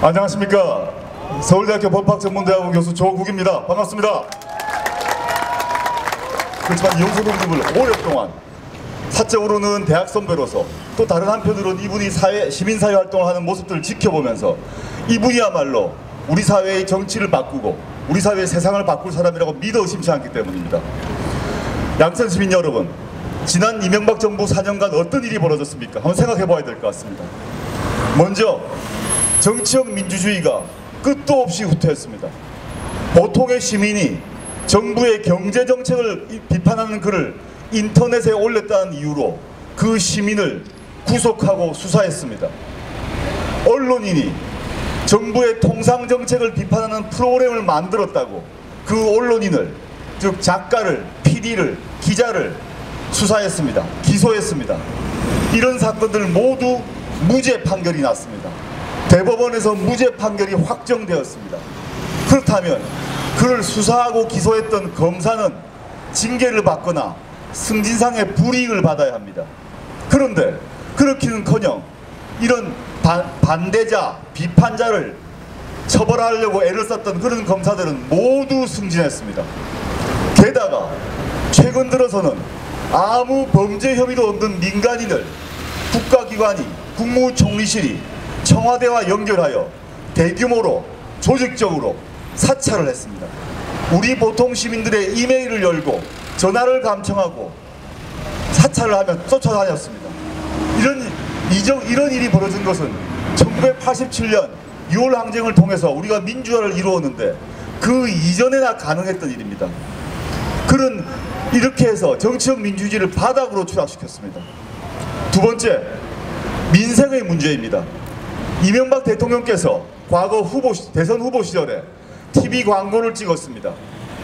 안녕하십니까. 서울대학교 법학전문대학원 교수 조국입니다. 반갑습니다. 그렇지만 이용수 동님을 오랫동안 사적으로는 대학 선배로서 또 다른 한편으로는 이분이 시민사회 활동을 하는 모습들을 지켜보면서 이분이야말로 우리 사회의 정치를 바꾸고 우리 사회의 세상을 바꿀 사람이라고 믿어 의심치 않기 때문입니다. 양천 시민 여러분, 지난 이명박 정부 4년간 어떤 일이 벌어졌습니까? 한번 생각해 봐야 될 것 같습니다. 먼저 정치형 민주주의가 끝도 없이 후퇴했습니다. 보통의 시민이 정부의 경제정책을 비판하는 글을 인터넷에 올렸다는 이유로 그 시민을 구속하고 수사했습니다. 언론인이 정부의 통상정책을 비판하는 프로그램을 만들었다고 그 언론인을, 즉 작가를, PD를, 기자를 수사했습니다. 기소했습니다. 이런 사건들 모두 무죄 판결이 났습니다. 대법원에서 무죄 판결이 확정되었습니다. 그렇다면 그를 수사하고 기소했던 검사는 징계를 받거나 승진상의 불이익을 받아야 합니다. 그런데 그렇기는커녕 이런 반대자, 비판자를 처벌하려고 애를 썼던 그런 검사들은 모두 승진했습니다. 게다가 최근 들어서는 아무 범죄 혐의도 없는 민간인을 국가기관이, 국무총리실이 청와대와 연결하여 대규모로 조직적으로 사찰을 했습니다. 우리 보통 시민들의 이메일을 열고 전화를 감청하고 사찰을 하며 쫓아다녔습니다. 이런 일이 벌어진 것은 1987년 6월 항쟁을 통해서 우리가 민주화를 이루었는데 그 이전에나 가능했던 일입니다. 이렇게 해서 정치적 민주주의를 바닥으로 추락시켰습니다. 두 번째, 민생의 문제입니다. 이명박 대통령께서 과거 대선 후보 시절에 TV 광고를 찍었습니다.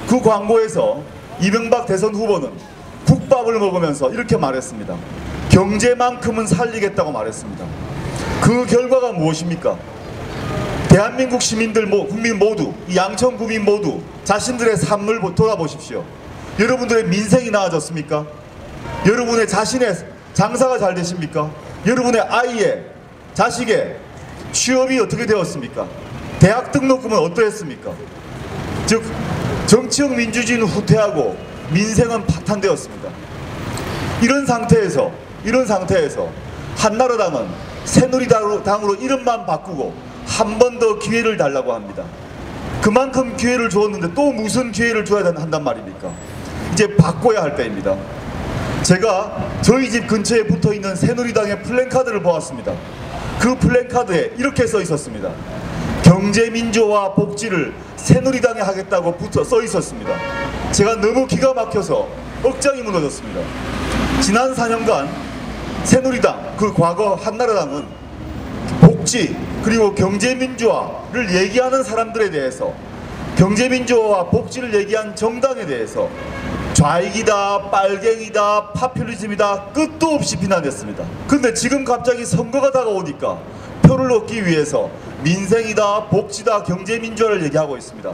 그 광고에서 이명박 대선 후보는 국밥을 먹으면서 이렇게 말했습니다. 경제만큼은 살리겠다고 말했습니다. 그 결과가 무엇입니까? 대한민국 시민들, 국민 모두, 양천 구민 모두 자신들의 삶을 돌아보십시오. 여러분들의 민생이 나아졌습니까? 여러분의 자신의 장사가 잘 되십니까? 여러분의 아이의, 자식의 취업이 어떻게 되었습니까? 대학 등록금은 어떠했습니까? 즉 정치형 민주주의는 후퇴하고 민생은 파탄되었습니다. 이런 상태에서 한나라당은 새누리당으로 이름만 바꾸고 한 번 더 기회를 달라고 합니다. 그만큼 기회를 주었는데 또 무슨 기회를 줘야 한단 말입니까? 이제 바꿔야 할 때입니다. 제가 저희 집 근처에 붙어있는 새누리당의 플랜카드를 보았습니다. 그 플랜카드에 이렇게 써 있었습니다. 경제민주화 복지를 새누리당에 하겠다고 써 있었습니다. 제가 너무 기가 막혀서 억장이 무너졌습니다. 지난 4년간 새누리당, 그 과거 한나라당은 복지 그리고 경제민주화를 얘기하는 사람들에 대해서, 경제민주화와 복지를 얘기한 정당에 대해서 좌익이다, 빨갱이다, 파퓰리즘이다 끝도 없이 비난했습니다. 근데 지금 갑자기 선거가 다가오니까 표를 얻기 위해서 민생이다, 복지다, 경제민주화를 얘기하고 있습니다.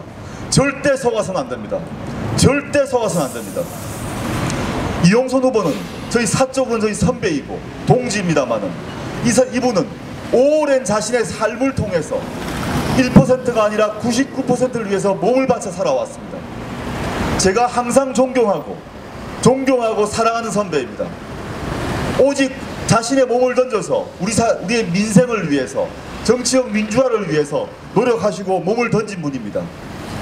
절대 속아서는 안 됩니다. 절대 속아서는 안 됩니다. 이용선 후보는 저희 사적으로는 저희 선배이고 동지입니다만은 이분은 오랜 자신의 삶을 통해서 1%가 아니라 99%를 위해서 몸을 바쳐 살아왔습니다. 제가 항상 존경하고 사랑하는 선배입니다. 오직 자신의 몸을 던져서 우리의 민생을 위해서, 정치형 민주화를 위해서 노력하시고 몸을 던진 분입니다.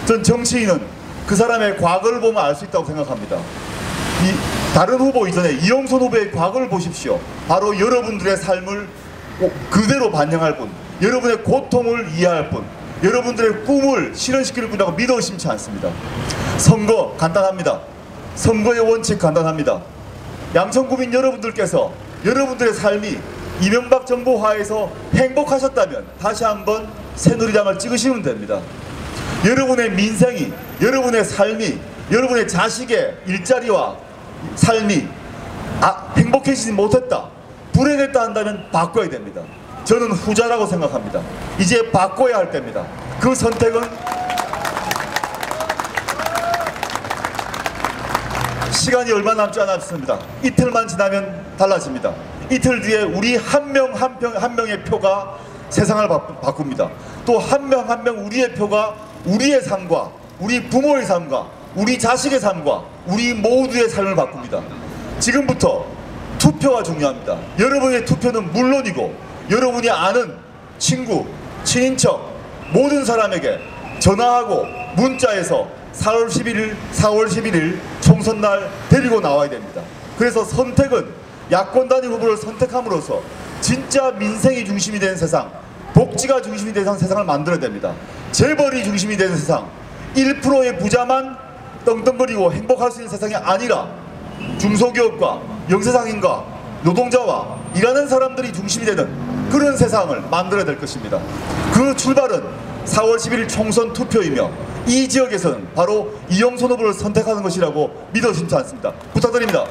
전 정치인은 그 사람의 과거를 보면 알 수 있다고 생각합니다. 다른 후보 이전에 이용선 후보의 과거를 보십시오. 바로 여러분들의 삶을 그대로 반영할 분, 여러분의 고통을 이해할 분, 여러분들의 꿈을 실현시킬 분이라고 믿어 의심치 않습니다. 선거 간단합니다. 선거의 원칙 간단합니다. 양천구민 여러분들께서 여러분들의 삶이 이명박 정부 하에서 행복하셨다면 다시 한번 새누리당을 찍으시면 됩니다. 여러분의 민생이, 여러분의 삶이, 여러분의 자식의 일자리와 삶이 행복해지지 못했다, 불행했다 한다면 바꿔야 됩니다. 저는 후자라고 생각합니다. 이제 바꿔야 할 때입니다. 그 선택은 시간이 얼마 남지 않았습니다. 이틀만 지나면 달라집니다. 이틀 뒤에 우리 한 명의 표가 세상을 바꿉니다. 또 한 명 한 명 우리의 표가 우리의 삶과 우리 부모의 삶과 우리 자식의 삶과 우리 모두의 삶을 바꿉니다. 지금부터 투표가 중요합니다. 여러분의 투표는 물론이고 여러분이 아는 친구, 친인척 모든 사람에게 전화하고 문자에서 4월 11일 총선날 데리고 나와야 됩니다. 그래서 선택은 야권 단일 후보를 선택함으로써 진짜 민생이 중심이 되는 세상, 복지가 중심이 되는 세상을 만들어야 됩니다. 재벌이 중심이 되는 세상, 1%의 부자만 떵떵거리고 행복할 수 있는 세상이 아니라 중소기업과 영세상인과 노동자와 일하는 사람들이 중심이 되는 그런 세상을 만들어야 될 것입니다. 그 출발은 4월 11일 총선 투표이며 이 지역에서는 바로 이영선 후보를 선택하는 것이라고 믿어 심지 않습니다. 부탁드립니다.